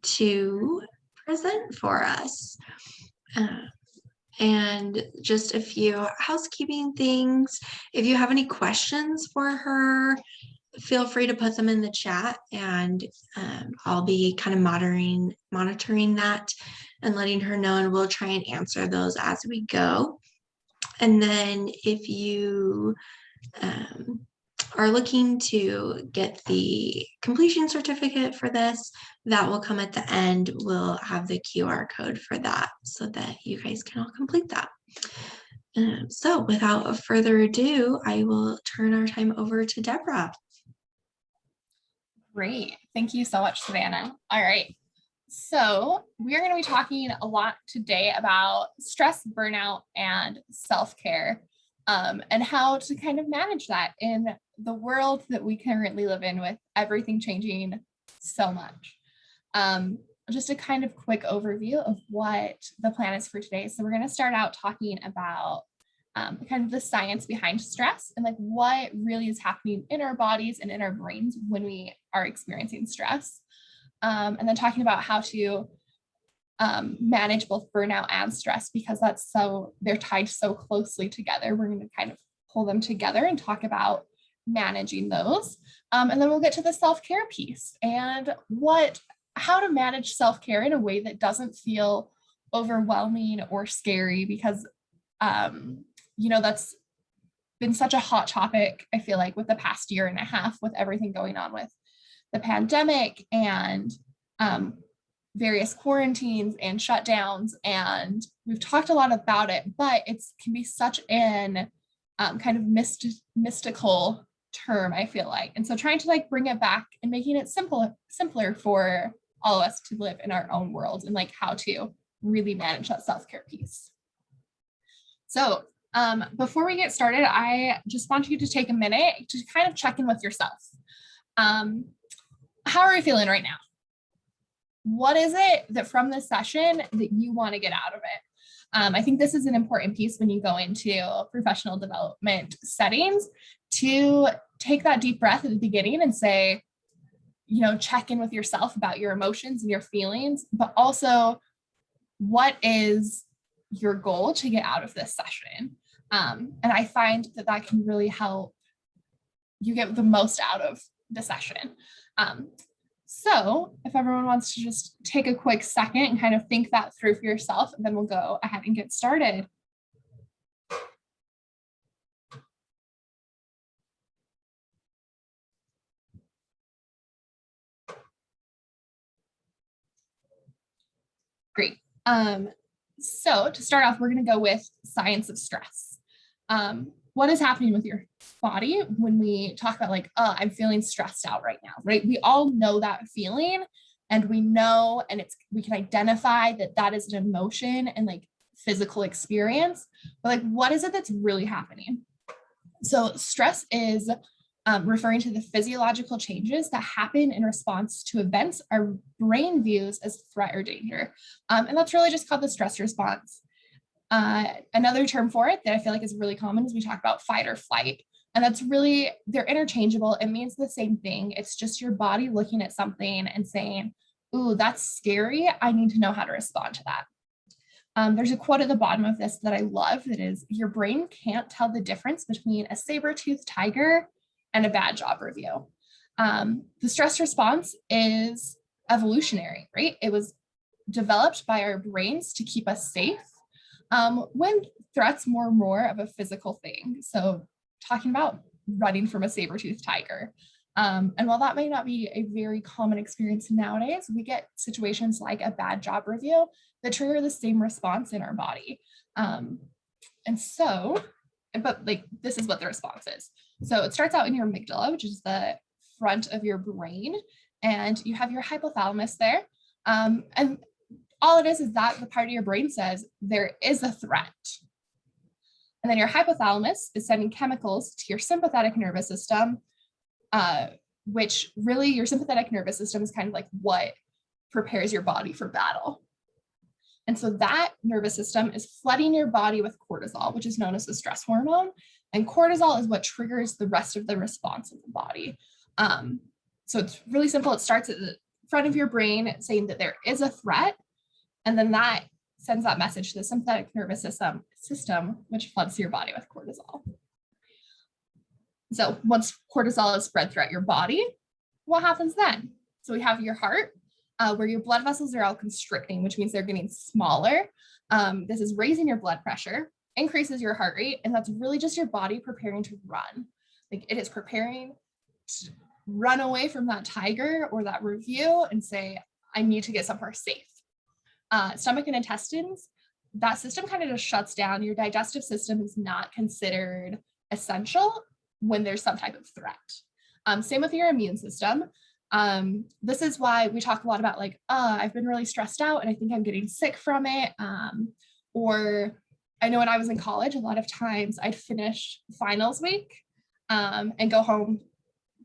to present for us. And just a few housekeeping things. If you have any questions for her, feel free to put them in the chat, and I'll be kind of monitoring that and letting her know, and we'll try and answer those as we go. And then if you are looking to get the completion certificate for this, that will come at the end. We'll have the QR code for that so that you guys can all complete that. So without further ado, I will turn our time over to Deborah. Great. Thank you so much, Savannah. All right. So we are going to be talking a lot today about stress, burnout, and self-care, and how to kind of manage that in the world that we currently live in, with everything changing so much. Just a kind of quick overview of what the plan is for today. So we're going to start out talking about kind of the science behind stress and like what really is happening in our bodies and in our brains when we are experiencing stress. And then talking about how to manage both burnout and stress, because they're tied so closely together. We're going to kind of pull them together and talk about managing those. And then we'll get to the self-care piece and how to manage self-care in a way that doesn't feel overwhelming or scary, because that's been such a hot topic, I feel like, with the past year and a half, with everything going on with the pandemic and various quarantines and shutdowns. And we've talked a lot about it, but it can be such an kind of mystical term, I feel like. And so trying to like bring it back and making it simpler for all of us to live in our own world, and like how to really manage that self-care piece. So before we get started, I just want you to take a minute to kind of check in with yourself. How are you feeling right now? What is it that from this session that you want to get out of it? I think this is an important piece when you go into professional development settings, to take that deep breath at the beginning and say, check in with yourself about your emotions and your feelings, but also what is your goal to get out of this session? And I find that can really help you get the most out of the session. So if everyone wants to just take a quick second and kind of think that through for yourself, and then we'll go ahead and get started. Great. So to start off, we're going to go with science of stress. What is happening with your body when we talk about like, oh, I'm feeling stressed out right now, right? We all know that feeling, and we know, and we can identify that is an emotion and like physical experience, but like, what is it that's really happening? So stress is referring to the physiological changes that happen in response to events our brain views as threat or danger. And that's really just called the stress response. Another term for it that I feel like is really common is we talk about fight or flight. And that's really, they're interchangeable. It means the same thing. It's just your body looking at something and saying, ooh, that's scary. I need to know how to respond to that. There's a quote at the bottom of this that I love that is, your brain can't tell the difference between a saber-toothed tiger and a bad job review. The stress response is evolutionary, right? It was developed by our brains to keep us safe when threats were more of a physical thing. So talking about running from a saber-toothed tiger. And while that may not be a very common experience nowadays, we get situations like a bad job review that trigger the same response in our body. But like, this is what the response is. So it starts out in your amygdala, which is the front of your brain, and you have your hypothalamus there. And all it is that the part of your brain says there is a threat. And then your hypothalamus is sending chemicals to your sympathetic nervous system, which really your sympathetic nervous system is kind of like what prepares your body for battle. And so that nervous system is flooding your body with cortisol, which is known as the stress hormone. And cortisol is what triggers the rest of the response of the body. So it's really simple. It starts at front of your brain saying that there is a threat. And then that sends that message to the sympathetic nervous system, which floods your body with cortisol. So once cortisol is spread throughout your body, what happens then? So we have your heart, where your blood vessels are all constricting, which means they're getting smaller. This is raising your blood pressure, increases your heart rate, and that's really just your body preparing to run. Like it is preparing to run away from that tiger or that review and say, I need to get somewhere safe. Stomach and intestines, that system kind of just shuts down. Your digestive system is not considered essential when there's some type of threat. Same with your immune system. This is why we talk a lot about like, I've been really stressed out and I think I'm getting sick from it. Or I know when I was in college, a lot of times I'd finish finals week and go home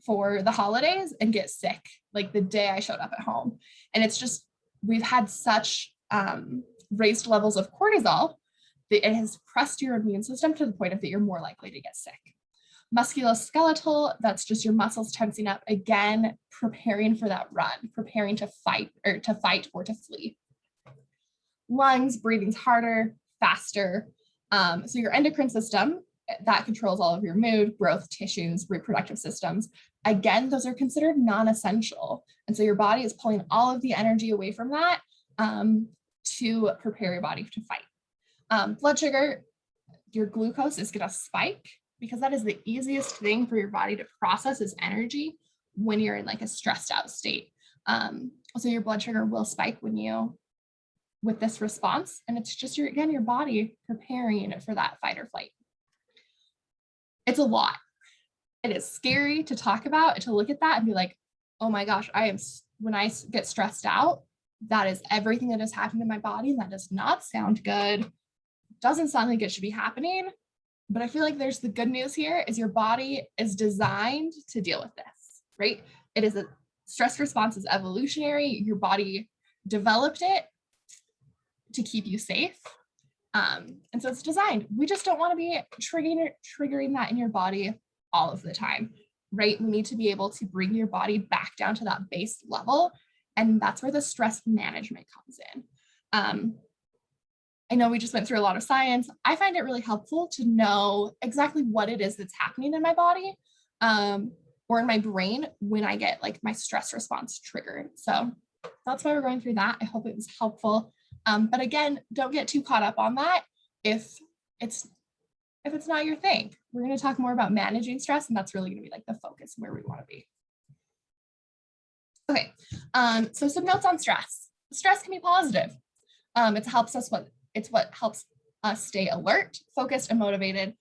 for the holidays and get sick like the day I showed up at home. And it's just, we've had such raised levels of cortisol that it has pressed your immune system to the point of that you're more likely to get sick. Musculoskeletal, that's just your muscles tensing up, again, preparing for that run, preparing to fight or to flee. Lungs, breathing's harder, faster. So your endocrine system, that controls all of your mood, growth, tissues, reproductive systems. Again, those are considered non-essential. And so your body is pulling all of the energy away from that to prepare your body to fight. Blood sugar, your glucose is going to spike because that is the easiest thing for your body to process as energy when you're in like a stressed out state. So your blood sugar will spike with this response. And it's just your body preparing for that fight or flight. It's a lot. It is scary to talk about, to look at that and be like, oh my gosh, when I get stressed out, that is everything that has happened in my body. And that does not sound good. Doesn't sound like it should be happening. But I feel like there's the good news here is your body is designed to deal with this, right? It is a stress response is evolutionary. Your body developed it to keep you safe. And so it's designed. We just don't want to be triggering that in your body all of the time, right? We need to be able to bring your body back down to that base level. And that's where the stress management comes in. I know we just went through a lot of science. I find it really helpful to know exactly what it is that's happening in my body or in my brain when I get like my stress response triggered. So that's why we're going through that. I hope it was helpful. But again, don't get too caught up on that if it's not your thing. We're going to talk more about managing stress, and that's really going to be like the focus where we want to be. Okay, so some notes on stress. Stress can be positive. It helps us what helps us stay alert, focused, and motivated.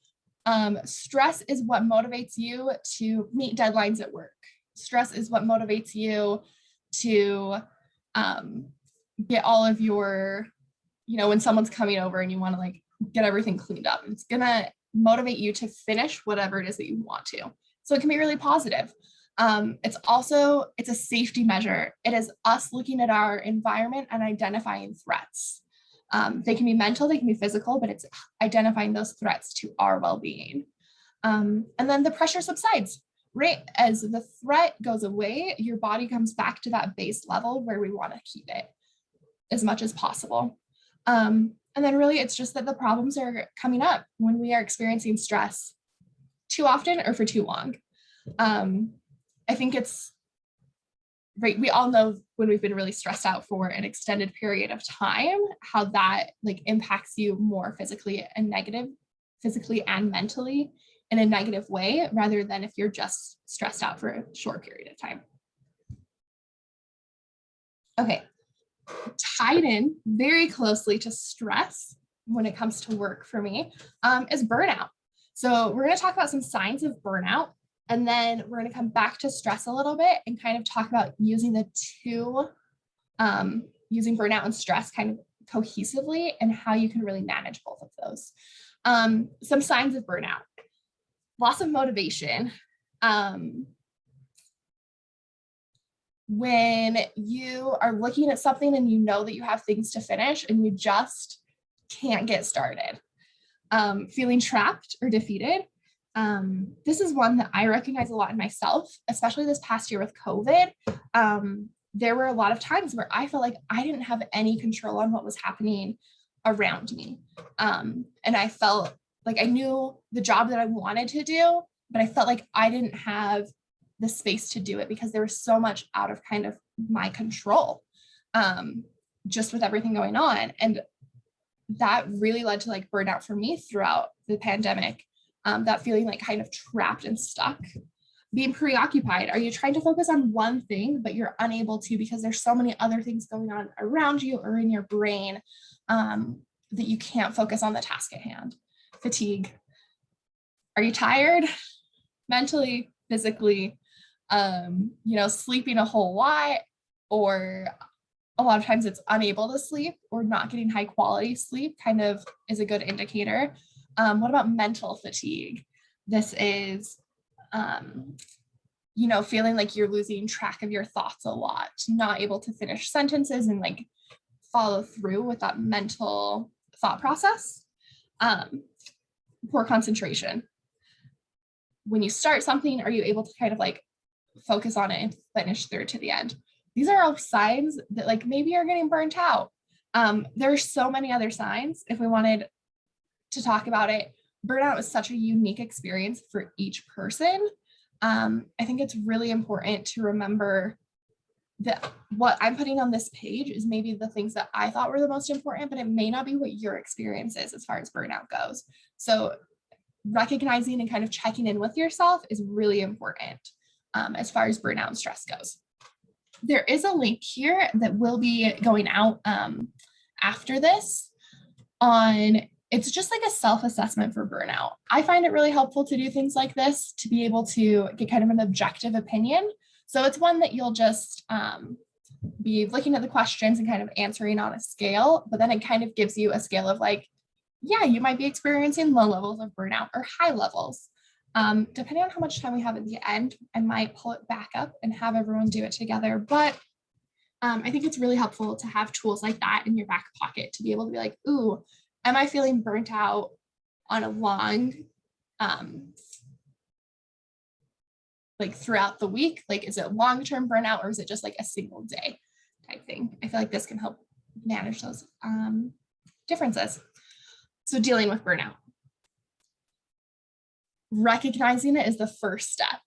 Stress is what motivates you to meet deadlines at work. Stress is what motivates you to get all of your, when someone's coming over and you want to like get everything cleaned up, it's gonna motivate you to finish whatever it is that you want to. So it can be really positive. It's a safety measure. It is us looking at our environment and identifying threats. They can be mental, they can be physical, but it's identifying those threats to our well-being. And then the pressure subsides, right? As the threat goes away, your body comes back to that base level where we want to keep it as much as possible. And then really it's just that the problems are coming up when we are experiencing stress too often or for too long. I think it's right. We all know when we've been really stressed out for an extended period of time, how that like impacts you more physically and mentally in a negative way, rather than if you're just stressed out for a short period of time. Okay, tied in very closely to stress when it comes to work for me is burnout. So we're going to talk about some signs of burnout. And then we're going to come back to stress a little bit and kind of talk about using the two, using burnout and stress kind of cohesively and how you can really manage both of those. Some signs of burnout: loss of motivation. When you are looking at something and you know that you have things to finish and you just can't get started. Feeling trapped or defeated. This is one that I recognize a lot in myself, especially this past year with COVID. there were a lot of times where I felt like I didn't have any control on what was happening around me. And I felt like I knew the job that I wanted to do, but I felt like I didn't have the space to do it because there was so much out of kind of my control, just with everything going on. And that really led to like burnout for me throughout the pandemic. That feeling like kind of trapped and stuck, being preoccupied. Are you trying to focus on one thing, but you're unable to because there's so many other things going on around you or in your brain, that you can't focus on the task at hand? Fatigue. Are you tired mentally, physically, sleeping a whole lot, or a lot of times it's unable to sleep or not getting high quality sleep kind of is a good indicator. What about mental fatigue? This is, feeling like you're losing track of your thoughts a lot, not able to finish sentences and like follow through with that mental thought process. Poor concentration. When you start something, are you able to kind of like focus on it and finish through to the end? These are all signs that like maybe you're getting burnt out. There's so many other signs if we wanted to talk about it. Burnout is such a unique experience for each person. I think it's really important to remember that what I'm putting on this page is maybe the things that I thought were the most important, but it may not be what your experience is as far as burnout goes. So recognizing and kind of checking in with yourself is really important as far as burnout and stress goes. There is a link here that will be going out after this on, it's just like a self-assessment for burnout. I find it really helpful to do things like this to be able to get kind of an objective opinion. So it's one that you'll just be looking at the questions and kind of answering on a scale, but then it kind of gives you a scale of like, yeah, you might be experiencing low levels of burnout or high levels. Depending on how much time we have at the end, I might pull it back up and have everyone do it together. But I think it's really helpful to have tools like that in your back pocket to be able to be like, ooh, am I feeling burnt out on a long, like throughout the week? Like, is it long-term burnout or is it just like a single day type thing? I feel like this can help manage those differences. So dealing with burnout. Recognizing it is the first step.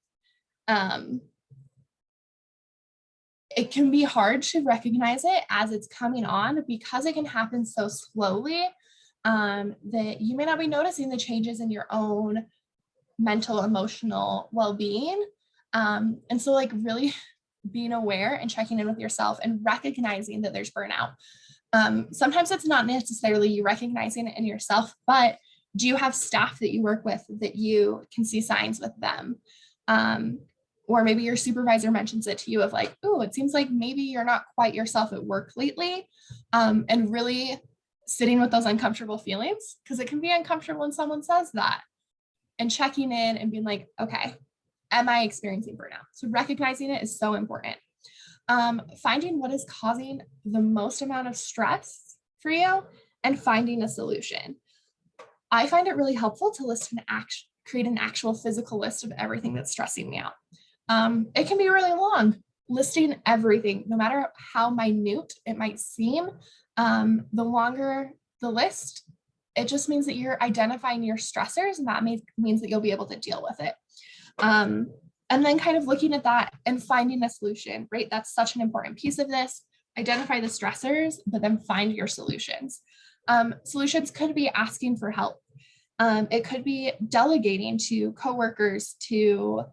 It can be hard to recognize it as it's coming on because it can happen so slowly that you may not be noticing the changes in your own mental, emotional well-being. And so like really being aware and checking in with yourself and recognizing that there's burnout. Sometimes it's not necessarily you recognizing it in yourself, but do you have staff that you work with that you can see signs with them? Or maybe your supervisor mentions it to you of like, oh, it seems like maybe you're not quite yourself at work lately. And really sitting with those uncomfortable feelings, because it can be uncomfortable when someone says that, and checking in and being like, okay, am I experiencing burnout? So recognizing it is so important. Finding what is causing the most amount of stress for you and finding a solution. I find it really helpful to create an actual physical list of everything that's stressing me out. It can be really long, listing everything, no matter how minute it might seem. The longer the list, it just means that you're identifying your stressors, and that means that you'll be able to deal with it. And then kind of looking at that and finding a solution, right? That's such an important piece of this. Identify the stressors, but then find your solutions. Solutions could be asking for help. It could be delegating to coworkers, to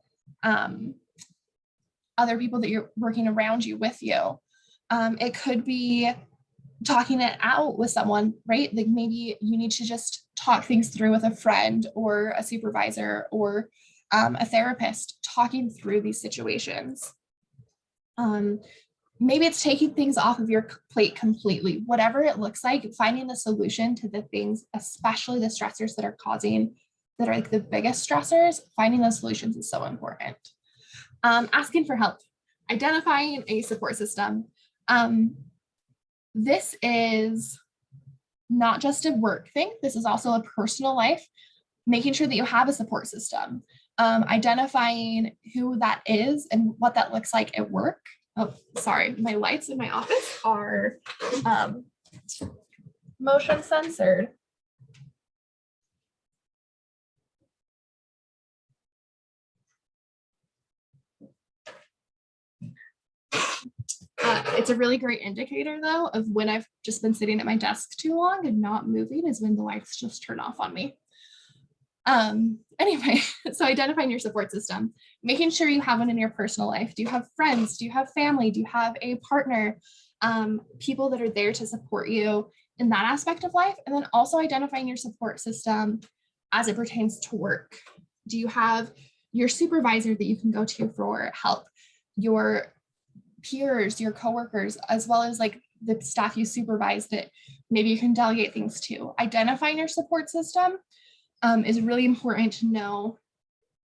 other people that you're working around you with you. It could be talking it out with someone, right? Like maybe you need to just talk things through with a friend or a supervisor or a therapist, talking through these situations. Maybe it's taking things off of your plate completely. Whatever it looks like, finding the solution to the things, especially the stressors that are like the biggest stressors, finding those solutions is so important. Asking for help, identifying a support system. This is not just a work thing. This is also a personal life, making sure that you have a support system, identifying who that is and what that looks like at work. Oh, sorry, my lights in my office are motion censored. It's a really great indicator though of when I've just been sitting at my desk too long and not moving is when the lights just turn off on me. Anyway, so identifying your support system, making sure you have one in your personal life. Do you have friends? Do you have family? Do you have a partner? People that are there to support you in that aspect of life. And then also identifying your support system as it pertains to work. Do you have your supervisor that you can go to for help? Your peers, your coworkers, as well as like the staff you supervise that maybe you can delegate things to. Identifying your support system is really important to know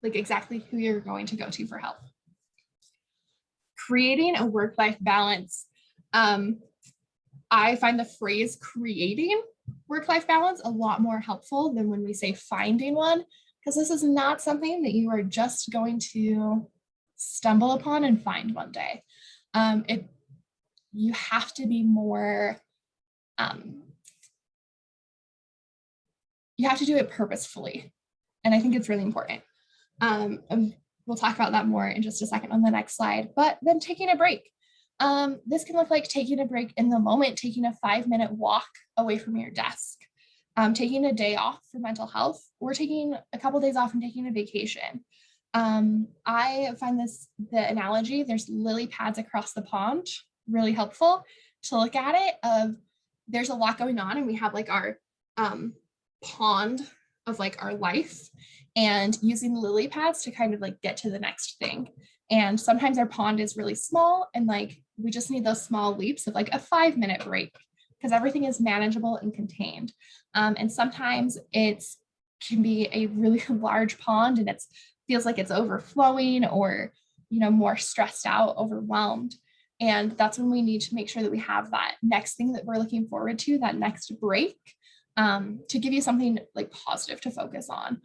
like exactly who you're going to go to for help. Creating a work-life balance. I find the phrase creating work-life balance a lot more helpful than when we say finding one, because this is not something that you are just going to stumble upon and find one day. You have to be more, you have to do it purposefully. And I think it's really important. And we'll talk about that more in just a second on the next slide, but then taking a break. This can look like taking a break in the moment, taking a 5-minute walk away from your desk, taking a day off for mental health, or taking a couple days off and taking a vacation. I find the analogy, there's lily pads across the pond, really helpful to look at it of there's a lot going on and we have like our pond of like our life and using lily pads to kind of like get to the next thing. And sometimes our pond is really small and like we just need those small leaps of like a 5-minute break because everything is manageable and contained. And sometimes it can be a really large pond and it feels like it's overflowing or, you know, more stressed out, overwhelmed. And that's when we need to make sure that we have that next thing that we're looking forward to, that next break, to give you something like positive to focus on.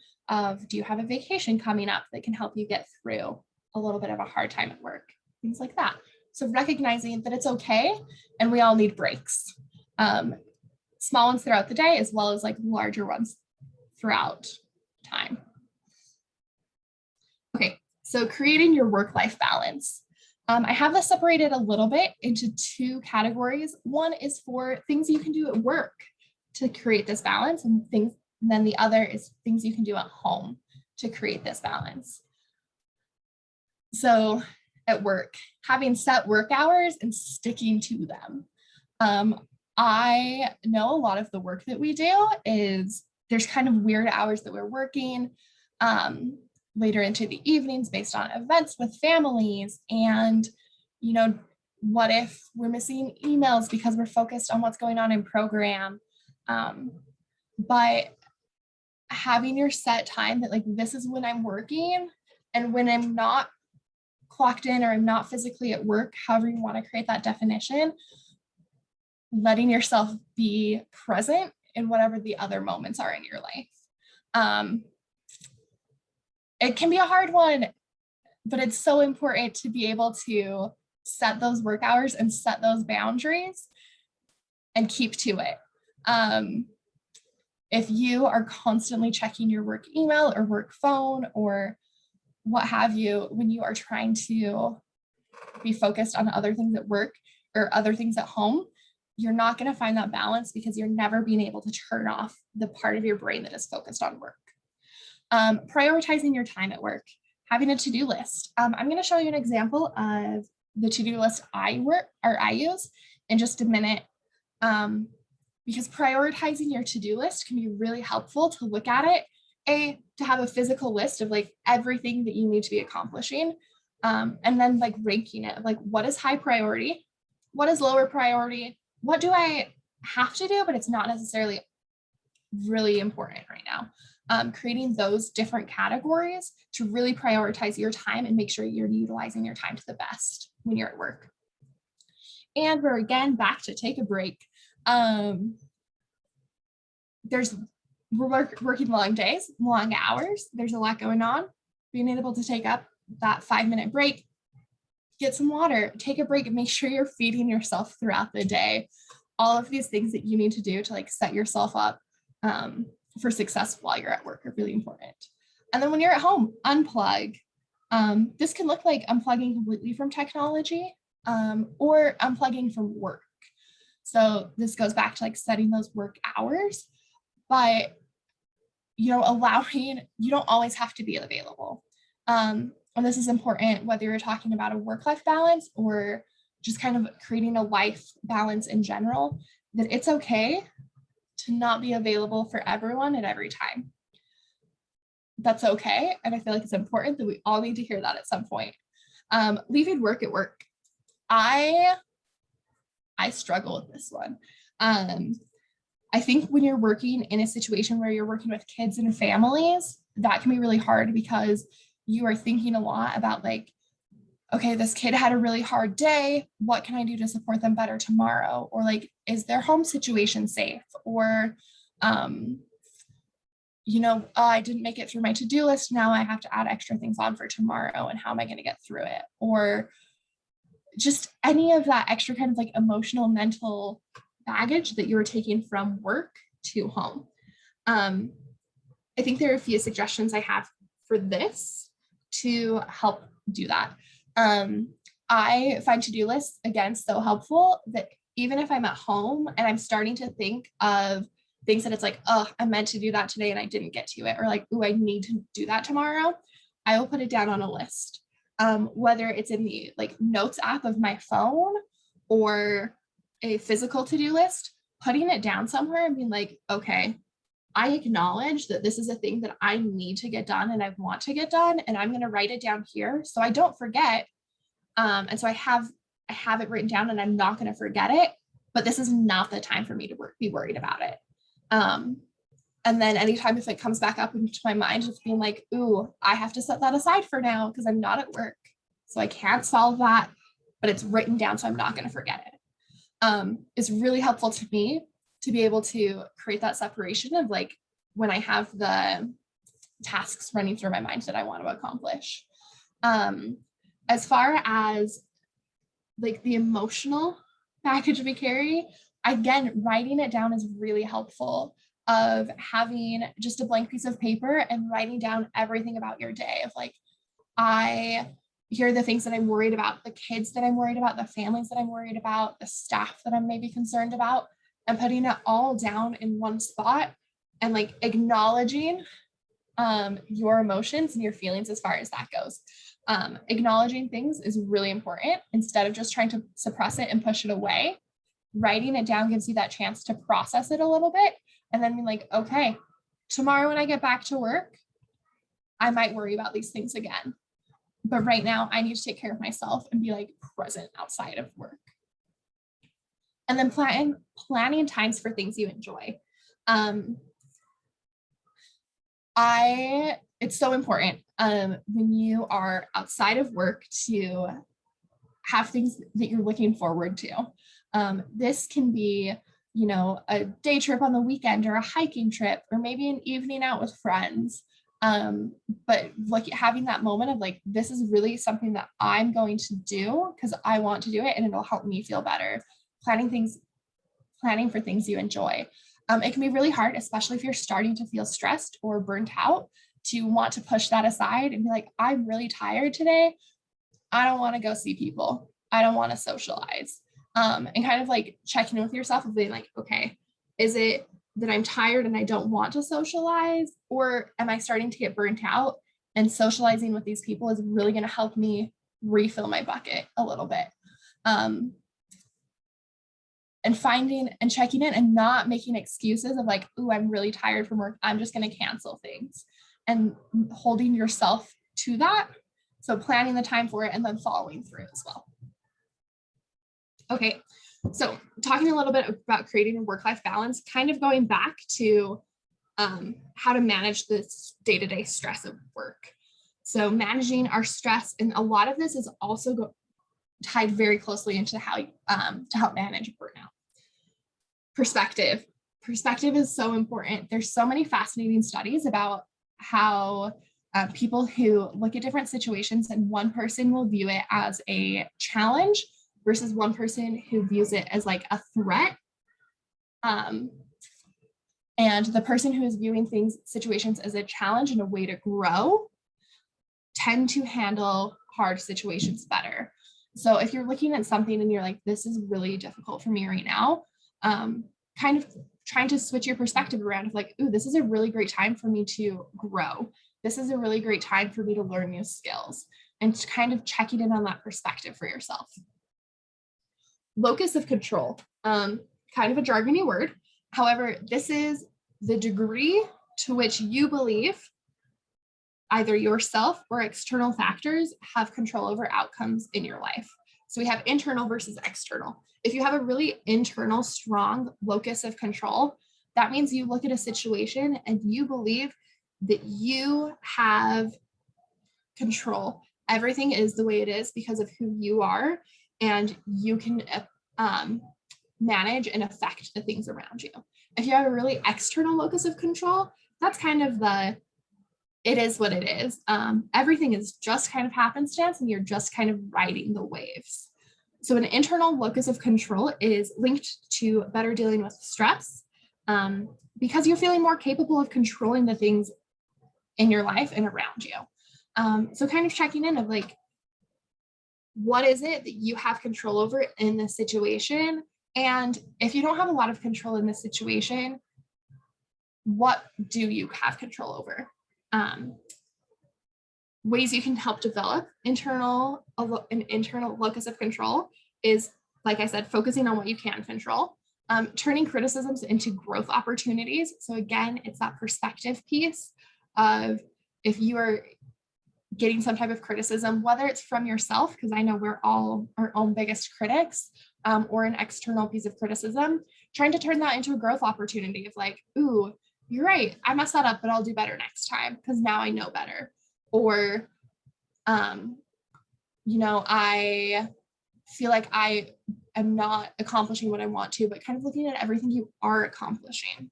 Do you have a vacation coming up that can help you get through a little bit of a hard time at work? Things like that. So recognizing that it's okay and we all need breaks. Small ones throughout the day as well as like larger ones throughout time. Okay, so creating your work-life balance. I have this separated a little bit into 2 categories. One is for things you can do at work to create this balance, and then the other is things you can do at home to create this balance. So at work, having set work hours and sticking to them. I know a lot of the work that we do is there's kind of weird hours that we're working later into the evenings based on events with families. And, you know, what if we're missing emails because we're focused on what's going on in program? But having your set time that like, this is when I'm working and when I'm not clocked in or I'm not physically at work, however you want to create that definition, letting yourself be present in whatever the other moments are in your life. It can be a hard one, but it's so important to be able to set those work hours and set those boundaries and keep to it. If you are constantly checking your work email or work phone or what have you, when you are trying to be focused on other things at work or other things at home, you're not going to find that balance because you're never being able to turn off the part of your brain that is focused on work. Prioritizing your time at work, having a to-do list. I'm going to show you an example of the to-do list I use in just a minute, because prioritizing your to-do list can be really helpful to look at it, to have a physical list of like everything that you need to be accomplishing, and then like ranking it, like what is high priority, what is lower priority, what do I have to do, but it's not necessarily really important right now. Creating those different categories to really prioritize your time and make sure you're utilizing your time to the best when you're at work. And we're again back to take a break. We're working long days, long hours. There's a lot going on. Being able to take up that 5-minute break, get some water, take a break, and make sure you're feeding yourself throughout the day. All of these things that you need to do to like set yourself up for success while you're at work are really important. And then when you're at home, unplug. This can look like unplugging completely from technology or unplugging from work. So this goes back to like setting those work hours, but allowing, you don't always have to be available. And this is important whether you're talking about a work-life balance or just kind of creating a life balance in general, that it's okay to not be available for everyone at every time. That's okay. And I feel like it's important that we all need to hear that at some point. Leaving work at work. I struggle with this one. I think when you're working in a situation where you're working with kids and families, that can be really hard because you are thinking a lot about like, okay, this kid had a really hard day. What can I do to support them better tomorrow? Or like, is their home situation safe? Or, I didn't make it through my to-do list. Now I have to add extra things on for tomorrow. And how am I going to get through it? Or just any of that extra kind of like emotional, mental baggage that you were taking from work to home. I think there are a few suggestions I have for this to help do that. I find to-do lists, again, so helpful that even if I'm at home and I'm starting to think of things that it's like, oh, I meant to do that today and I didn't get to it, or like, oh, I need to do that tomorrow, I will put it down on a list. Whether it's in the like notes app of my phone or a physical to-do list, putting it down somewhere and being like, okay, I acknowledge that this is a thing that I need to get done and I want to get done, and I'm going to write it down here so I don't forget. And so I have it written down and I'm not going to forget it, but this is not the time for me to be worried about it. And then anytime if it comes back up into my mind, it's being like, ooh, I have to set that aside for now because I'm not at work. So I can't solve that, but it's written down so I'm not going to forget it. It's really helpful to me to be able to create that separation of like when I have the tasks running through my mind that I want to accomplish. As far as like the emotional baggage we carry, again, writing it down is really helpful, of having just a blank piece of paper and writing down everything about your day of like, here are the things that I'm worried about, the kids that I'm worried about, the families that I'm worried about, the staff that I'm maybe concerned about, and putting it all down in one spot and like acknowledging your emotions and your feelings as far as that goes. Acknowledging things is really important instead of just trying to suppress it and push it away. Writing it down gives you that chance to process it a little bit and then be like, okay, tomorrow when I get back to work, I might worry about these things again. But right now I need to take care of myself and be like present outside of work. And then planning times for things you enjoy. It's so important when you are outside of work to have things that you're looking forward to. This can be, a day trip on the weekend or a hiking trip, or maybe an evening out with friends. But having that moment of like, this is really something that I'm going to do because I want to do it and it'll help me feel better. Planning for things you enjoy. It can be really hard, especially if you're starting to feel stressed or burnt out, to want to push that aside and be like, I'm really tired today. I don't want to go see people. I don't want to socialize. And kind of like checking in with yourself and being like, okay, is it that I'm tired and I don't want to socialize? Or am I starting to get burnt out? And socializing with these people is really going to help me refill my bucket a little bit. And finding and checking in and not making excuses of like, ooh, I'm really tired from work, I'm just going to cancel things, and holding yourself to that. So planning the time for it and then following through as well. Okay, so talking a little bit about creating a work-life balance, kind of going back to how to manage this day-to-day stress of work. So managing our stress, and a lot of this is also tied very closely into how to help manage burnout. Perspective is so important. There's so many fascinating studies about how people who look at different situations, and one person will view it as a challenge versus one person who views it as like a threat. And the person who is viewing situations as a challenge and a way to grow tend to handle hard situations better. So if you're looking at something and you're like, this is really difficult for me right now, kind of trying to switch your perspective around of like, ooh, this is a really great time for me to grow. This is a really great time for me to learn new skills, and kind of checking in on that perspective for yourself. Locus of control, kind of a jargony word. However, this is the degree to which you believe either yourself or external factors have control over outcomes in your life. So we have internal versus external. If you have a really internal, strong locus of control, that means you look at a situation and you believe that you have control. Everything is the way it is because of who you are, and you can manage and affect the things around you. If you have a really external locus of control, that's kind of it is what it is. Everything is just kind of happenstance, and you're just kind of riding the waves. So an internal locus of control is linked to better dealing with stress, because you're feeling more capable of controlling the things in your life and around you. So kind of checking in of like, what is it that you have control over in this situation? And if you don't have a lot of control in this situation, what do you have control over? Ways you can help develop an internal locus of control is, like I said, focusing on what you can control, turning criticisms into growth opportunities. So again, it's that perspective piece of if you are getting some type of criticism, whether it's from yourself, because I know we're all our own biggest critics, or an external piece of criticism, trying to turn that into a growth opportunity of like, ooh, you're right, I messed that up, but I'll do better next time because now I know better. Or, I feel like I am not accomplishing what I want to, but kind of looking at everything you are accomplishing.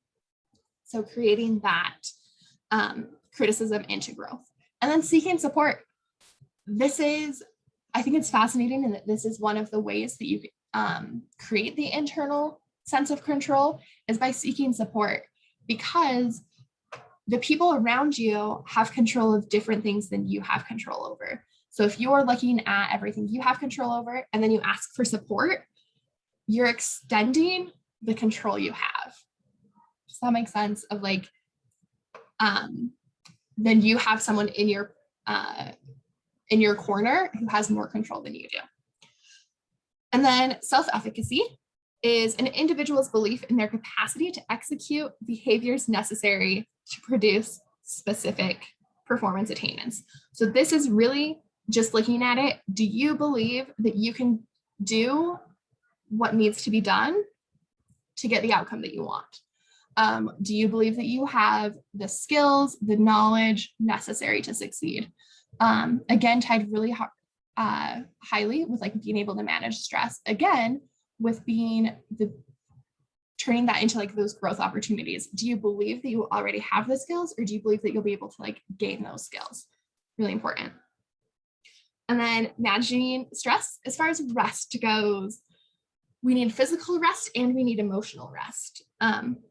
So creating that criticism into growth. And then seeking support. I think it's fascinating, and that this is one of the ways that you create the internal sense of control is by seeking support, because the people around you have control of different things than you have control over. So if you're looking at everything you have control over and then you ask for support, you're extending the control you have. Does that make sense? Of like, then you have someone in your corner who has more control than you do. And then self-efficacy is an individual's belief in their capacity to execute behaviors necessary to produce specific performance attainments. So this is really just looking at it. Do you believe that you can do what needs to be done to get the outcome that you want? Do you believe that you have the skills, the knowledge necessary to succeed? Again, tied really highly with like being able to manage stress. Again, with being turning that into like those growth opportunities. Do you believe that you already have the skills, or do you believe that you'll be able to like gain those skills? Really important. And then managing stress as far as rest goes. We need physical rest and we need emotional rest.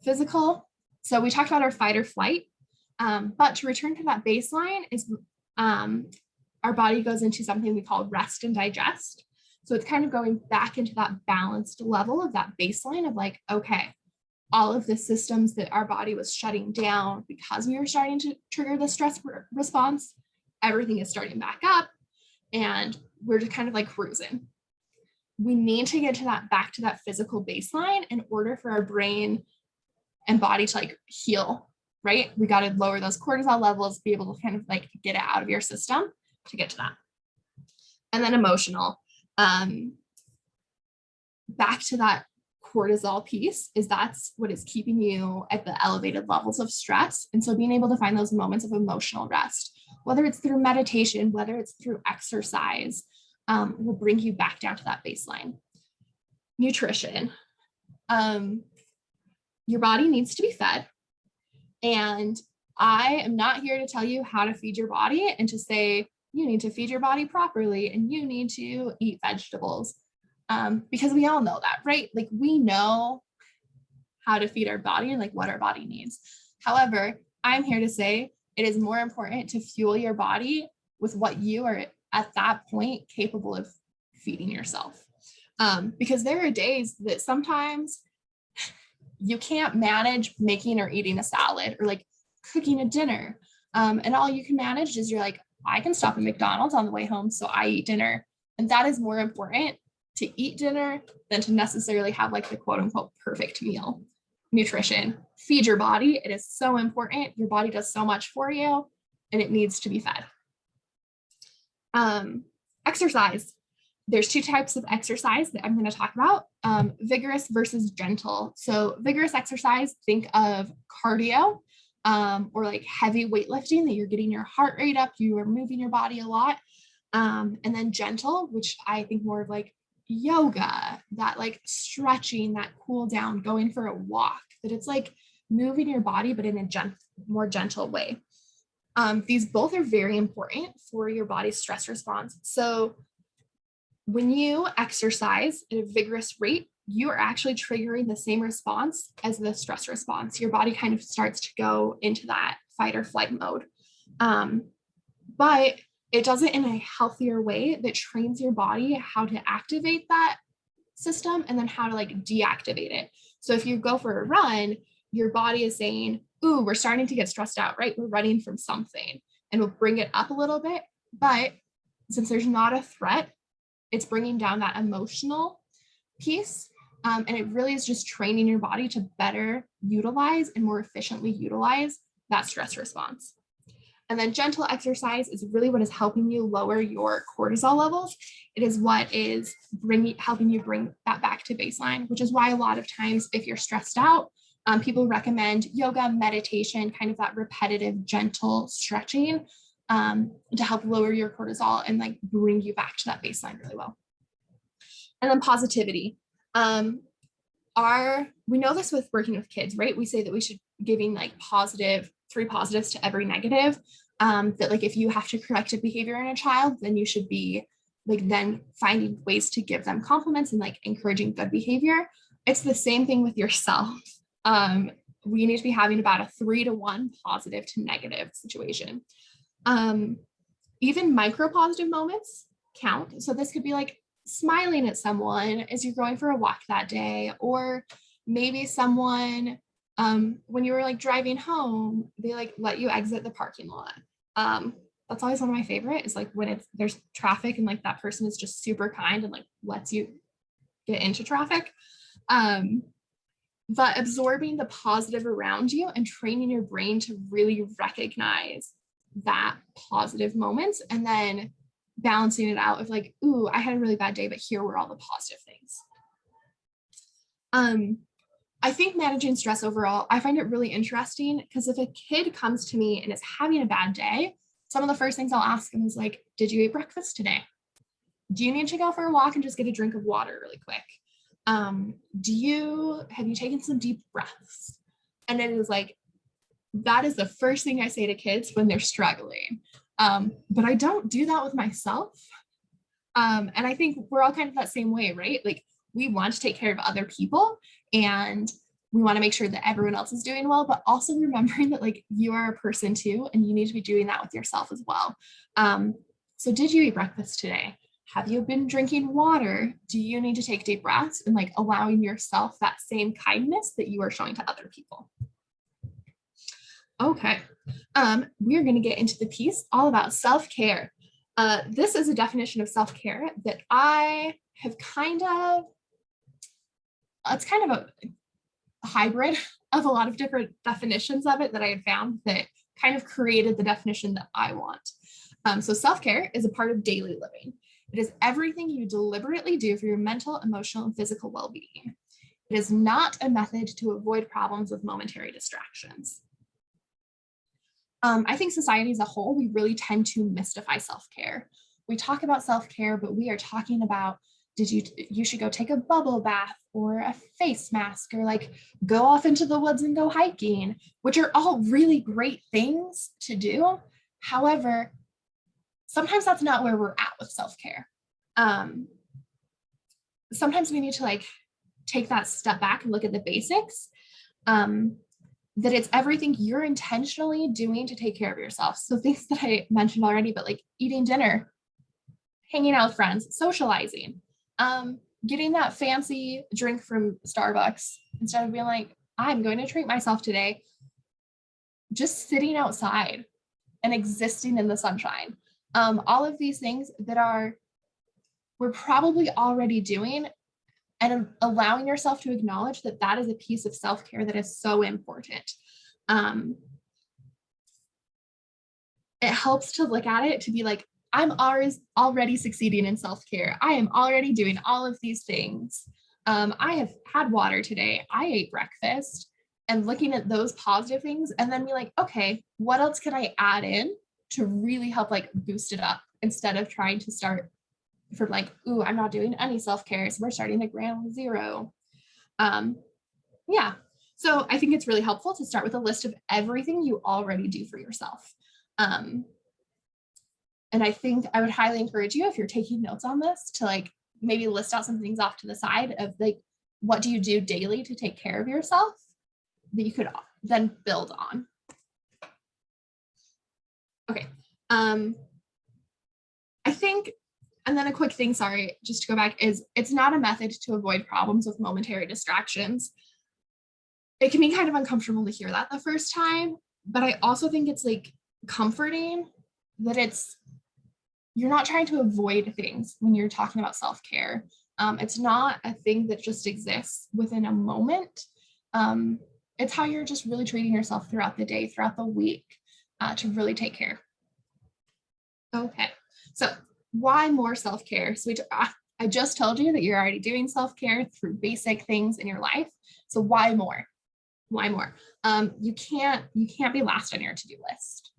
Physical, so we talked about our fight or flight, but to return to that baseline is our body goes into something we call rest and digest. So it's kind of going back into that balanced level of that baseline of like, okay, all of the systems that our body was shutting down because we were starting to trigger the stress response, everything is starting back up and we're just kind of like cruising. We need to get to that back to that physical baseline in order for our brain and body to like heal, right? We got to lower those cortisol levels, be able to kind of like get it out of your system to get to that. And then emotional, back to that cortisol piece, is that's what is keeping you at the elevated levels of stress. And so being able to find those moments of emotional rest, whether it's through meditation, whether it's through exercise, will bring you back down to that baseline. Nutrition. Your body needs to be fed, and I am not here to tell you how to feed your body and to say you need to feed your body properly and you need to eat vegetables, because we all know that, right? Like we know how to feed our body and like what our body needs. However, I'm here to say it is more important to fuel your body with what you are at that point capable of feeding yourself. Because there are days that sometimes you can't manage making or eating a salad or like cooking a dinner. And all you can manage is you're like, I can stop at McDonald's on the way home, so I eat dinner. And that is more important to eat dinner than to necessarily have like the quote unquote perfect meal. Nutrition, feed your body. It is so important. Your body does so much for you and it needs to be fed. Exercise. There's two types of exercise that I'm going to talk about, vigorous versus gentle. So vigorous exercise, think of cardio, or like heavy weightlifting that you're getting your heart rate up, you are moving your body a lot. And then gentle, which I think more of like yoga, that like stretching, that cool down, going for a walk, that it's like moving your body, but in a more gentle way. These both are very important for your body's stress response. So when you exercise at a vigorous rate, you are actually triggering the same response as the stress response. Your body kind of starts to go into that fight or flight mode. But it does it in a healthier way that trains your body how to activate that system and then how to like deactivate it. So if you go for a run, your body is saying, ooh, we're starting to get stressed out, right? We're running from something, and we'll bring it up a little bit. But since there's not a threat, it's bringing down that emotional piece. And it really is just training your body to better utilize and more efficiently utilize that stress response. And then gentle exercise is really what is helping you lower your cortisol levels. It is what is helping you bring that back to baseline, which is why a lot of times if you're stressed out, people recommend yoga, meditation, kind of that repetitive, gentle stretching, to help lower your cortisol and like bring you back to that baseline really well. And then positivity. We know this with working with kids, right? We say that we should giving like 3 positives to every negative. That like if you have to correct a behavior in a child, then you should be like then finding ways to give them compliments and like encouraging good behavior. It's the same thing with yourself. We need to be having about a 3-to-1 positive to negative situation. Even micro positive moments count. So this could be like smiling at someone as you're going for a walk that day, or maybe someone, when you were like driving home, they like let you exit the parking lot. That's always one of my favorite, is like when there's traffic and like that person is just super kind and like lets you get into traffic. But absorbing the positive around you and training your brain to really recognize that positive moments, and then balancing it out of like, ooh, I had a really bad day, but here were all the positive things. I think managing stress overall, I find it really interesting because if a kid comes to me and is having a bad day, some of the first things I'll ask them is like, did you eat breakfast today? Do you need to go for a walk and just get a drink of water really quick? Have you taken some deep breaths? And it is like, that is the first thing I say to kids when they're struggling. But I don't do that with myself. And I think we're all kind of that same way, right? Like we want to take care of other people and we want to make sure that everyone else is doing well, but also remembering that like you are a person too, and you need to be doing that with yourself as well. So did you eat breakfast today? Have you been drinking water? Do you need to take deep breaths and like allowing yourself that same kindness that you are showing to other people? Okay, we're going to get into the piece all about self-care. This is a definition of self-care that I have it's kind of a hybrid of a lot of different definitions of it that I had found that kind of created the definition that I want. So self-care is a part of daily living. It is everything you deliberately do for your mental, emotional, and physical well-being. It is not a method to avoid problems with momentary distractions. I think society as a whole, we really tend to mystify self-care. We talk about self-care, but we are talking about you should go take a bubble bath or a face mask, or like go off into the woods and go hiking, which are all really great things to do. However, sometimes that's not where we're at with self-care. Sometimes we need to like take that step back and look at the basics. That it's everything you're intentionally doing to take care of yourself. So things that I mentioned already, but like eating dinner, hanging out with friends, socializing, getting that fancy drink from Starbucks instead of being like, I'm going to treat myself today. Just sitting outside and existing in the sunshine. All of these things that we're probably already doing, and allowing yourself to acknowledge that that is a piece of self-care that is so important. It helps to look at it to be like, I'm already succeeding in self-care. I am already doing all of these things. I have had water today. I ate breakfast, and looking at those positive things and then be like, okay, what else can I add in to really help like boost it up, instead of trying to start from like, ooh, I'm not doing any self-care, so we're starting at ground zero. Yeah. So I think it's really helpful to start with a list of everything you already do for yourself. And I think I would highly encourage you, if you're taking notes on this, to like maybe list out some things off to the side of like, what do you do daily to take care of yourself that you could then build on. Okay. I think, and then a quick thing, sorry, just to go back, is it's not a method to avoid problems with momentary distractions. It can be kind of uncomfortable to hear that the first time, but I also think it's like comforting that you're not trying to avoid things when you're talking about self-care. It's not a thing that just exists within a moment. It's how you're just really treating yourself throughout the day, throughout the week, to really take care. Okay, so why more self-care? So I just told you that you're already doing self-care through basic things in your life. So why more? Why more? You can't be last on your to-do list.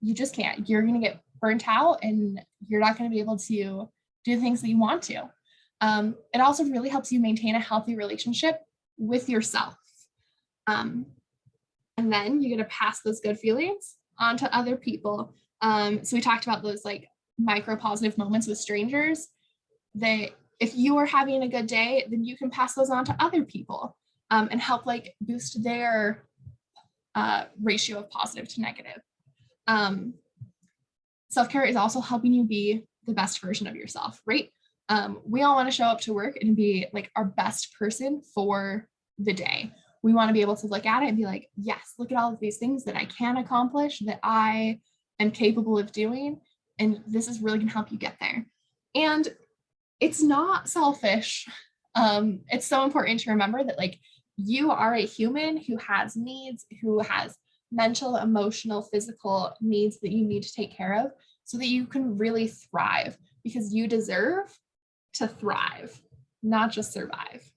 You just can't. You're going to get burnt out, and you're not going to be able to do the things that you want to. It also really helps you maintain a healthy relationship with yourself. And then you get to pass those good feelings on to other people. So we talked about those like micro positive moments with strangers, that if you are having a good day, then you can pass those on to other people, and help like boost their ratio of positive to negative. Self-care is also helping you be the best version of yourself, right? We all want to show up to work and be like our best person for the day. We want to be able to look at it and be like, yes, look at all of these things that I can accomplish, that I am capable of doing. And this is really going to help you get there. And it's not selfish. It's so important to remember that like you are a human who has needs, who has mental, emotional, physical needs that you need to take care of so that you can really thrive, because you deserve to thrive, not just survive.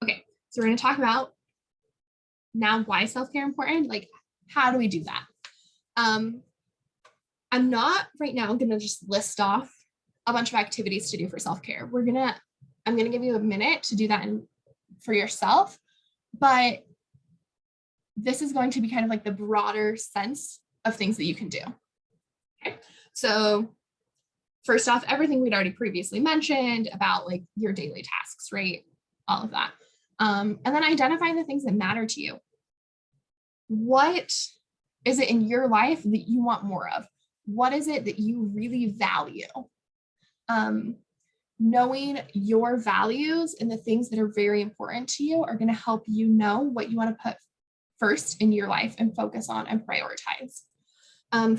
Okay, so we're going to talk about now why self-care important. Like, how do we do that? I'm not right now going to just list off a bunch of activities to do for self-care. I'm going to give you a minute to do that for yourself, but this is going to be kind of like the broader sense of things that you can do. Okay, so first off, everything we'd already previously mentioned about like your daily tasks, right? All of that. And then identifying the things that matter to you. What is it in your life that you want more of? What is it that you really value? Knowing your values and the things that are very important to you are going to help you know what you want to put first in your life and focus on and prioritize.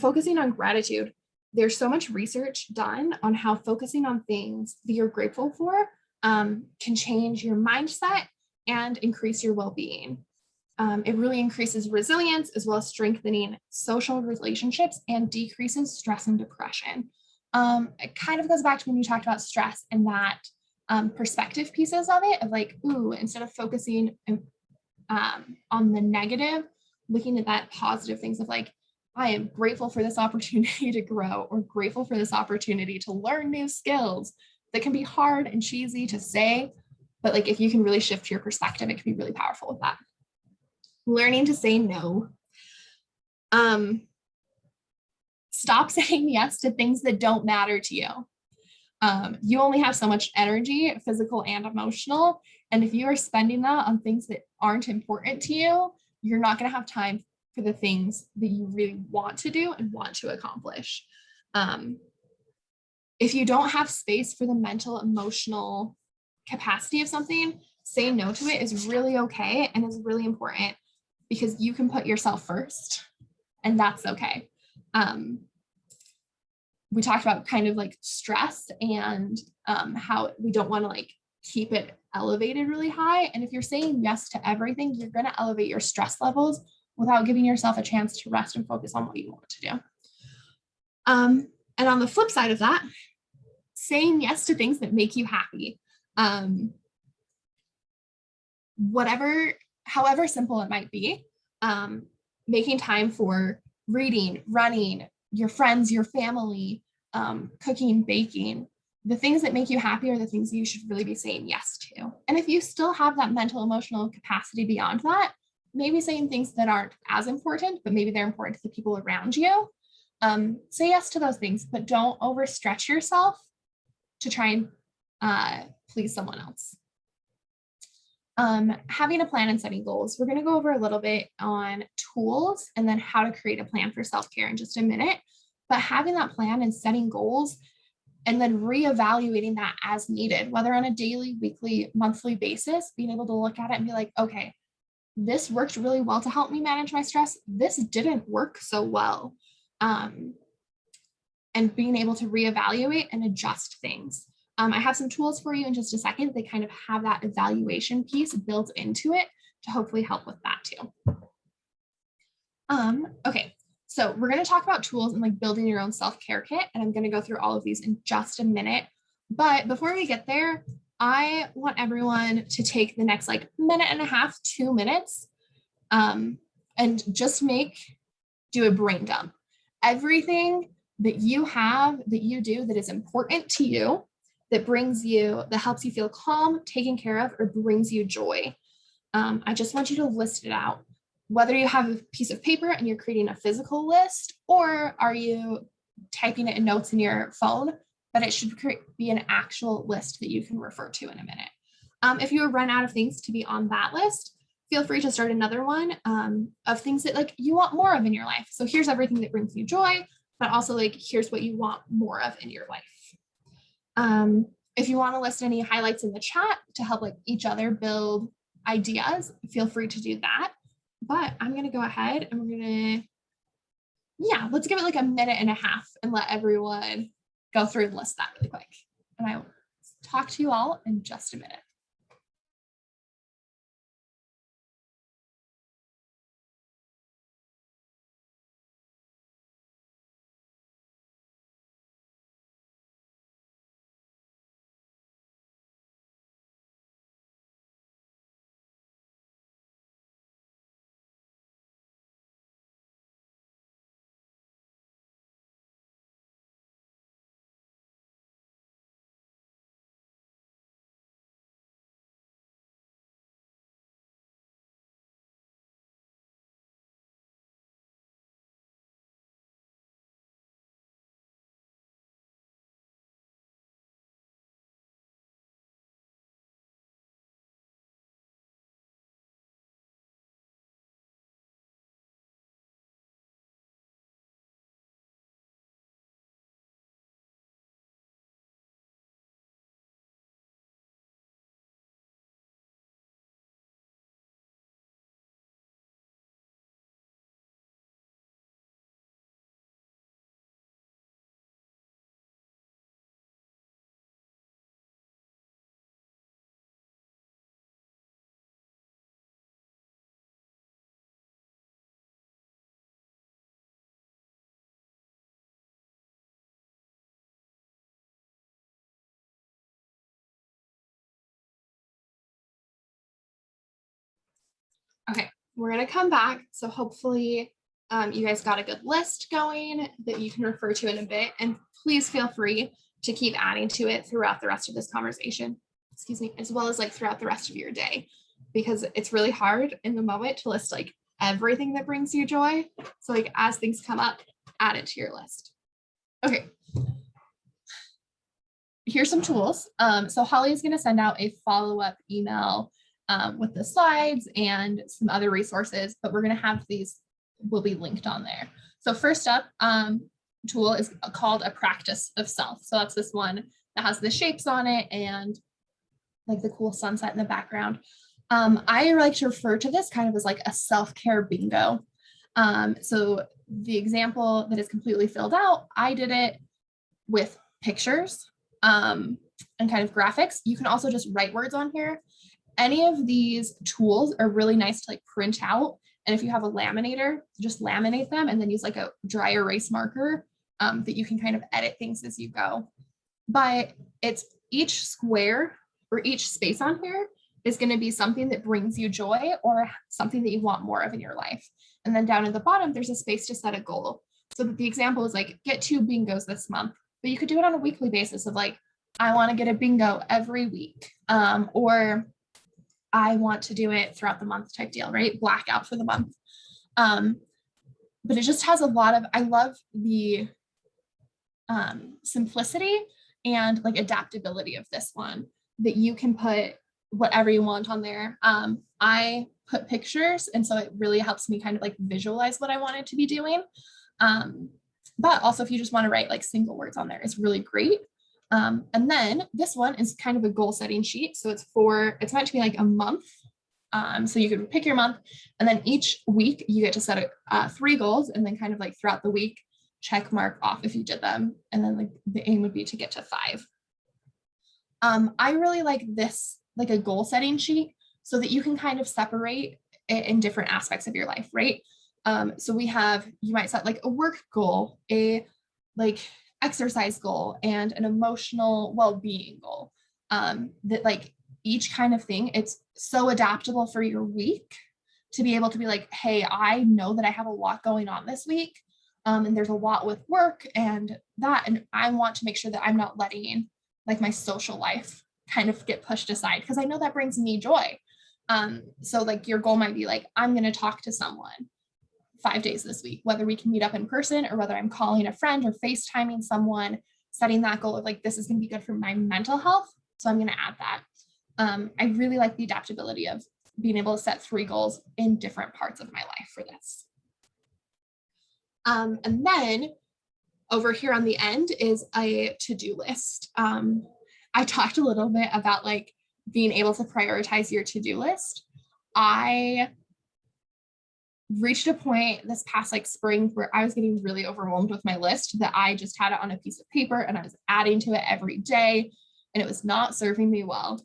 Focusing on gratitude. There's so much research done on how focusing on things that you're grateful for can change your mindset and increase your well-being. It really increases resilience, as well as strengthening social relationships and decreases stress and depression. It kind of goes back to when you talked about stress and that perspective pieces of it, of like, ooh, instead of focusing on the negative, looking at that positive things of like, I am grateful for this opportunity to grow, or grateful for this opportunity to learn new skills. That can be hard and cheesy to say, but like if you can really shift your perspective, it can be really powerful with that. Learning to say no. Stop saying yes to things that don't matter to you. You only have so much energy, physical and emotional. And if you are spending that on things that aren't important to you, you're not going to have time for the things that you really want to do and want to accomplish. If you don't have space for the mental, emotional capacity of something, saying no to it is really okay and is really important, because you can put yourself first, and that's okay. We talked about kind of like stress and how we don't want to like keep it elevated really high. And if you're saying yes to everything, you're going to elevate your stress levels without giving yourself a chance to rest and focus on what you want to do. And on the flip side of that, saying yes to things that make you happy. However simple it might be, making time for reading, running, your friends, your family, cooking, baking. The things that make you happy are the things you should really be saying yes to. And if you still have that mental, emotional capacity beyond that, maybe saying things that aren't as important, but maybe they're important to the people around you. Say yes to those things, but don't overstretch yourself to try and please someone else. Having a plan and setting goals. We're going to go over a little bit on tools and then how to create a plan for self-care in just a minute. But having that plan and setting goals and then reevaluating that as needed, whether on a daily, weekly, monthly basis, being able to look at it and be like, okay, this worked really well to help me manage my stress. This didn't work so well. And being able to reevaluate and adjust things. I have some tools for you in just a second. They kind of have that evaluation piece built into it to hopefully help with that too. Okay, so we're going to talk about tools and like building your own self-care kit. And I'm going to go through all of these in just a minute. But before we get there, I want everyone to take the next like minute and a half, 2 minutes, and just do a brain dump. Everything that you have, that you do, that is important to you, that helps you feel calm, taken care of, or brings you joy. I just want you to list it out. Whether you have a piece of paper and you're creating a physical list, or are you typing it in notes in your phone, but it should be an actual list that you can refer to in a minute. If you run out of things to be on that list, feel free to start another one of things that like you want more of in your life. So here's everything that brings you joy, but also like, here's what you want more of in your life. If you want to list any highlights in the chat to help like each other build ideas, feel free to do that. But I'm going to go ahead and let's give it like a minute and a half and let everyone go through and list that really quick. And I will talk to you all in just a minute. Okay, we're going to come back. So hopefully you guys got a good list going that you can refer to in a bit. And please feel free to keep adding to it throughout the rest of this conversation, excuse me, as well as like throughout the rest of your day, because it's really hard in the moment to list like everything that brings you joy. So like as things come up, add it to your list. Okay. Here's some tools. So Holly is going to send out a follow-up email with the slides and some other resources, but we're going to have these will be linked on there. So first up, tool is called a practice of self. So that's this one that has the shapes on it and like the cool sunset in the background. I like to refer to this kind of as like a self-care bingo. So the example that is completely filled out, I did it with pictures and kind of graphics. You can also just write words on here. Any of these tools are really nice to like print out. And if you have a laminator, just laminate them and then use like a dry erase marker that you can kind of edit things as you go. But it's each square or each space on here is going to be something that brings you joy or something that you want more of in your life. And then down at the bottom, there's a space to set a goal. So the example is like, get 2 bingos this month, but you could do it on a weekly basis of like, I want to get a bingo every week, or I want to do it throughout the month type deal, right? Blackout for the month. But it just has a lot of, I love the simplicity and like adaptability of this one, that you can put whatever you want on there. I put pictures, and so it really helps me kind of like visualize what I wanted to be doing. But also if you just want to write like single words on there, it's really great. And then this one is kind of a goal setting sheet. So it's meant to be like a month. So you could pick your month, and then each week you get to set 3 goals, and then kind of like throughout the week, check mark off if you did them. And then like the aim would be to get to 5. I really like this, like a goal setting sheet, so that you can kind of separate it in different aspects of your life, right? So you might set like a work goal, a like exercise goal, and an emotional well-being goal. That like each kind of thing, it's so adaptable for your week to be able to be like, hey, I know that I have a lot going on this week. And there's a lot with work and that, and I want to make sure that I'm not letting like my social life kind of get pushed aside, because I know that brings me joy. So like your goal might be like, I'm going to talk to someone 5 days this week, whether we can meet up in person or whether I'm calling a friend or FaceTiming someone, setting that goal of like, this is going to be good for my mental health. So I'm going to add that. I really like the adaptability of being able to set 3 goals in different parts of my life for this. And then over here on the end is a to-do list. I talked a little bit about like being able to prioritize your to-do list. I reached a point this past like spring where I was getting really overwhelmed with my list, that I just had it on a piece of paper and I was adding to it every day, and it was not serving me well.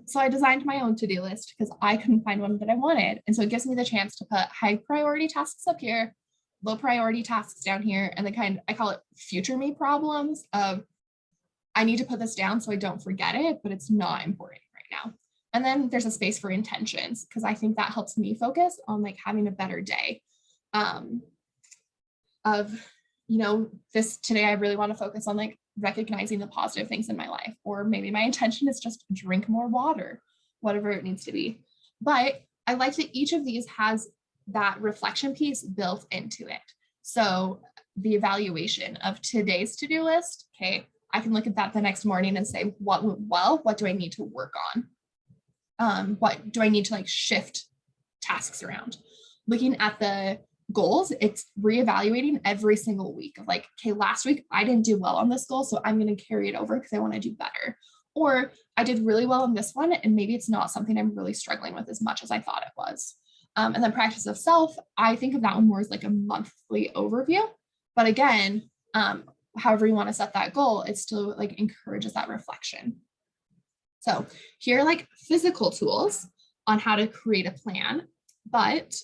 So I designed my own to-do list because I couldn't find one that I wanted. And so it gives me the chance to put high priority tasks up here, low priority tasks down here, and I call it future me problems of, I need to put this down so I don't forget it, but it's not important right now. And then there's a space for intentions, because I think that helps me focus on like having a better day. This today, I really want to focus on like recognizing the positive things in my life, or maybe my intention is just drink more water, whatever it needs to be. But I like that each of these has that reflection piece built into it. So the evaluation of today's to-do list, okay, I can look at that the next morning and say, what went well? What do I need to work on? What do I need to like shift tasks around? Looking at the goals, it's reevaluating every single week of like, okay, last week I didn't do well on this goal, so I'm going to carry it over because I want to do better. Or I did really well on this one, and maybe it's not something I'm really struggling with as much as I thought it was. And then practice of self, I think of that one more as like a monthly overview. But again, however you want to set that goal, it still like encourages that reflection. So here are like physical tools on how to create a plan, but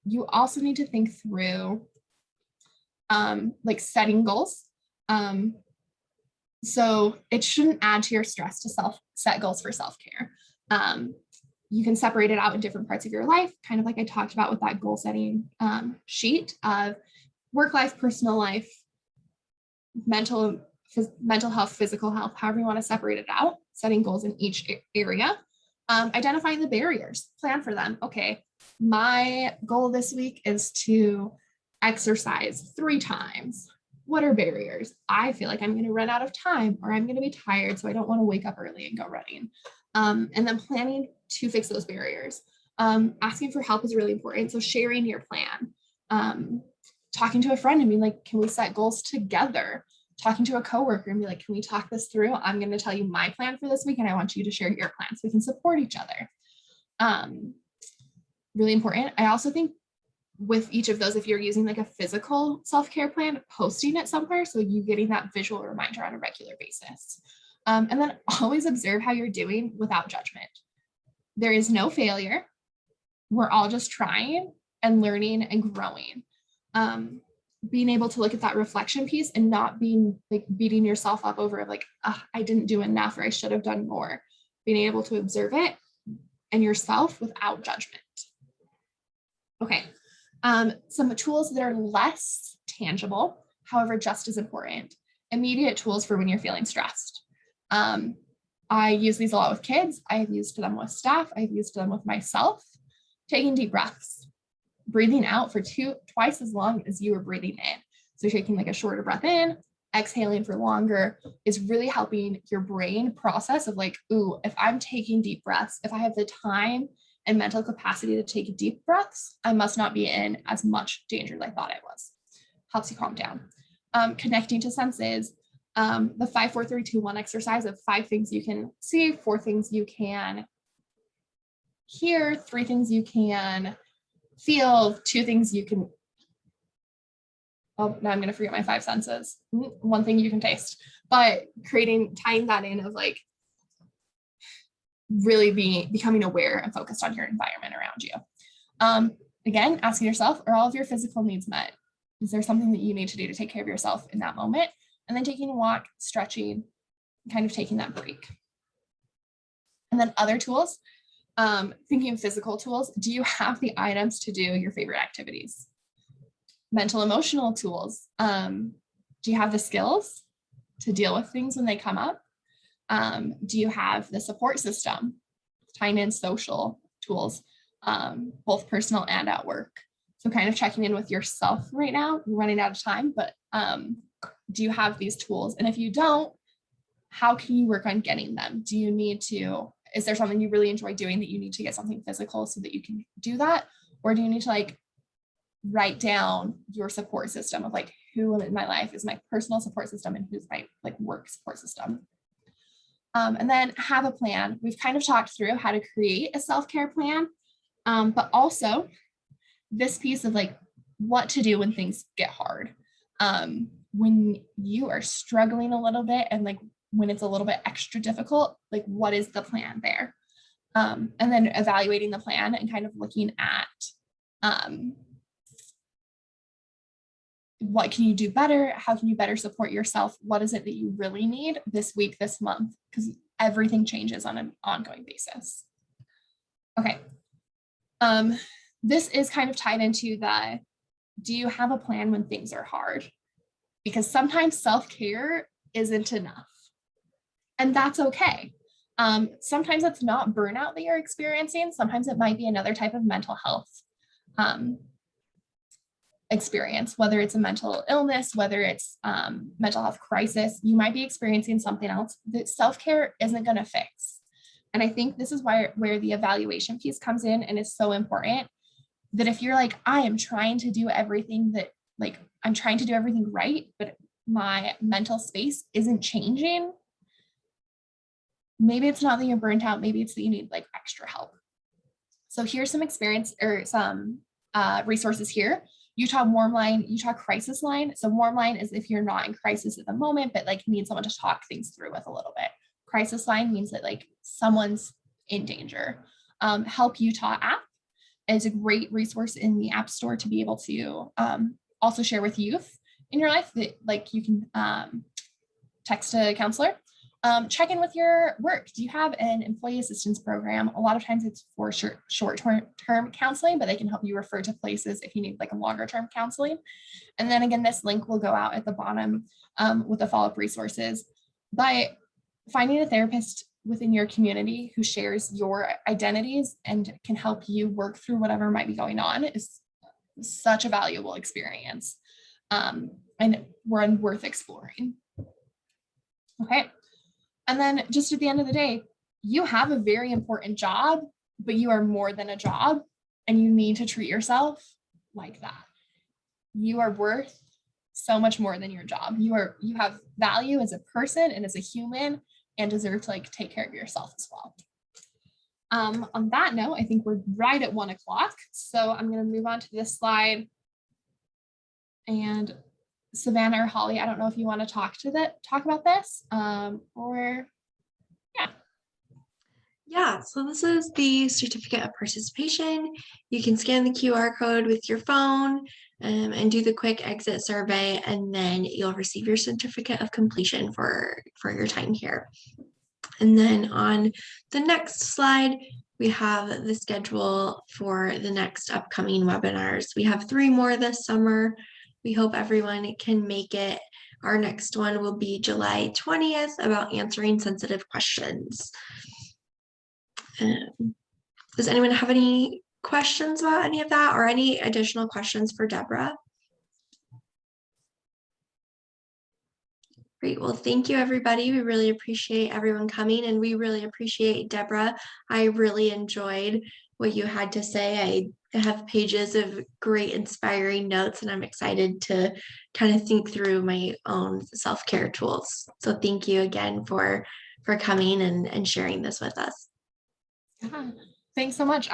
you also need to think through like setting goals. So it shouldn't add to your stress to set goals for self-care. You can separate it out in different parts of your life, kind of like I talked about with that goal setting sheet of work life, personal life, mental health, physical health, however you want to separate it out, setting goals in each area. Identifying the barriers, plan for them. Okay, my goal this week is to exercise 3 times. What are barriers? I feel like I'm going to run out of time, or I'm going to be tired, so I don't want to wake up early and go running. And then planning to fix those barriers. Asking for help is really important. So sharing your plan, talking to a friend and being like, can we set goals together? Talking to a coworker and be like, can we talk this through? I'm going to tell you my plan for this week, and I want you to share your plan so we can support each other. Really important. I also think with each of those, if you're using like a physical self-care plan, posting it somewhere so you getting that visual reminder on a regular basis. And then always observe how you're doing without judgment. There is no failure. We're all just trying and learning and growing. Being able to look at that reflection piece and not being like beating yourself up over like, I didn't do enough, or I should have done more. Being able to observe it and yourself without judgment. Okay. Some tools that are less tangible, however, just as important. Immediate tools for when you're feeling stressed. I use these a lot with kids. I've used them with staff. I've used them with myself. Taking deep breaths, breathing out for twice as long as you were breathing in. So taking like a shorter breath in, exhaling for longer is really helping your brain process of like, ooh, if I'm taking deep breaths, if I have the time and mental capacity to take deep breaths, I must not be in as much danger as I thought I was. Helps you calm down. Connecting to senses, the 5, 4, 3, 2, 1 exercise of 5 things you can see, 4 things you can hear, 3 things you can feel, 2 things you can, oh, now I'm going to forget my 5 senses. 1 thing you can taste, but tying that in of like really becoming aware and focused on your environment around you. Again, asking yourself, are all of your physical needs met? Is there something that you need to do to take care of yourself in that moment? And then taking a walk, stretching, kind of taking that break. And then other tools, thinking of physical tools, do you have the items to do your favorite activities? Mental, emotional tools, do you have the skills to deal with things when they come up? Do you have the support system, tying in social tools, both personal and at work? So kind of checking in with yourself right now. We're running out of time, but do you have these tools? And if you don't, how can you work on getting them? Do you need to, is there something you really enjoy doing that you need to get something physical so that you can do that? Or do you need to like write down your support system of like who in my life is my personal support system and who's my like work support system? And then have a plan. We've kind of talked through how to create a self-care plan, but also this piece of like what to do when things get hard. When you are struggling a little bit and like when it's a little bit extra difficult, like what is the plan there? And then evaluating the plan and kind of looking at what can you do better? How can you better support yourself? What is it that you really need this week, this month? Because everything changes on an ongoing basis. Okay. This is kind of tied into the, do you have a plan when things are hard? Because sometimes self-care isn't enough. And that's okay. Sometimes it's not burnout that you're experiencing. Sometimes it might be another type of mental health experience, whether it's a mental illness, whether it's mental health crisis. You might be experiencing something else that self-care isn't going to fix. And I think this is where the evaluation piece comes in and is so important, that if you're like, I am trying to do everything that, like, I'm trying to do everything right, but my mental space isn't changing, maybe it's not that you're burnt out, maybe it's that you need like extra help. So here's some experience or some resources here. Utah Warm Line, Utah Crisis Line. So Warm Line is if you're not in crisis at the moment, but like need someone to talk things through with a little bit. Crisis Line means that like someone's in danger. Help Utah app is a great resource in the App Store to be able to also share with youth in your life that like you can text a counselor. Check in with your work. Do you have an employee assistance program? A lot of times it's for short-term counseling, but they can help you refer to places if you need like a longer-term counseling. And then again, this link will go out at the bottom with the follow-up resources. But finding a therapist within your community who shares your identities and can help you work through whatever might be going on is such a valuable experience, and one worth exploring. Okay. And then just at the end of the day, you have a very important job, but you are more than a job, and you need to treat yourself like that. You are worth so much more than your job. You have value as a person and as a human, and deserve to like take care of yourself as well. On that note, I think we're right at 1 o'clock. So I'm going to move on to this slide. And Savannah or Holly, I don't know if you want to talk about this, or yeah. Yeah, so this is the certificate of participation. You can scan the QR code with your phone and do the quick exit survey, and then you'll receive your certificate of completion for your time here. And then on the next slide, we have the schedule for the next upcoming webinars. We have 3 more this summer. We hope everyone can make it. Our next one will be July 20th about answering sensitive questions. Does anyone have any questions about any of that, or any additional questions for Deborah? Great. Well, thank you, everybody. We really appreciate everyone coming, and we really appreciate Deborah. I really enjoyed what you had to say. I have pages of great inspiring notes, and I'm excited to kind of think through my own self-care tools. So thank you again for coming and sharing this with us. Yeah. Thanks so much.